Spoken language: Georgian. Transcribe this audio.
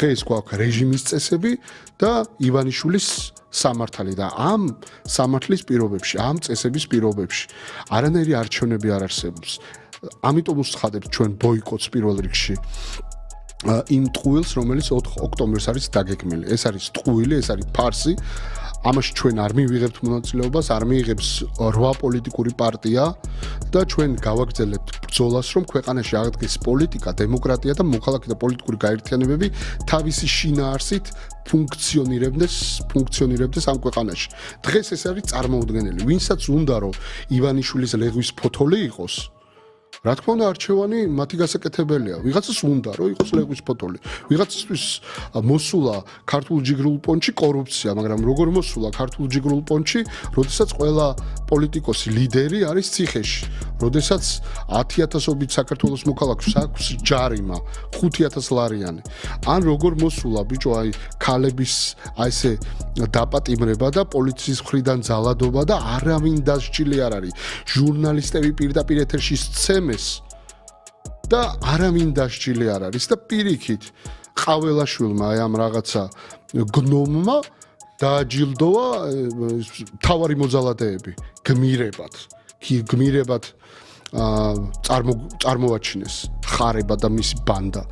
დღეს გვაქვს რეჟიმის წესები და ივანიშვილის სამართალი და ამ სამართლის პირობებში, ამ წესების პირობებში არანაირი არჩევნები არ არსებობს. ამიტომ ვცხადებთ ჩვენ ბოიკოტს პირველ რიგში. იმ ტყუილს, რომელიც 4 ოქტომბერს არის დაგეგმილი. ეს არის ტყუილი, ეს არის ფარსი. ამაში ჩვენ არ მივიღებთ მონაწილეობას, არ მიიღებს 8 პოლიტიკური პარტია და ჩვენ გავაგრძელებთ ბრძოლას, რომ ქვეყანაში აღდგეს პოლიტიკა, დემოკრატია და მოქალაქე და პოლიტიკური გაერთიანებები თავისი შინაარსით ფუნქციონირებდეს ამ ქვეყანაში. დღეს ეს არის წარმოუდგენელი. ვინცაც უნდა რომ ივანიშვილის ლეგვის ფოთოლი იყოს, რა თქმა უნდა არჩევანი მათი გასაკეთებელია. ვიღაცას უნდა რომ იყოს ლეგვის ფოთოლი. ვიღაცისთვის მოსულა ქართულ ჯიგრულ პონჩი კორუფცია, მაგრამ როგორ მოსულა ქართულ ჯიგრულ პონჩი, როდესაც ყველა პოლიტიკოსი ლიდერი არის ციხეში, როდესაც 10,000-ობით საქართველოს მოქალაქეს აქვს ჯარიმა 5,000 ლარიანი. ან როგორ მოსულა ბიჭო აი ქალების აი ესე დაპატიმრება და პოლიციის მხრიდან ძალადობა და არავინ დასჯილი არ არის. ჟურნალისტები პირდაპირ ეთერში სცემეს და არავინ დასჯილი არ არის და პირიქით ყაველაშვილმა აი ამ რაღაცა გნომმა დააჯილდოვა თავარი მოძალადეები გმირებად წარმოვაჩინეს ხარება და მისი ბანდა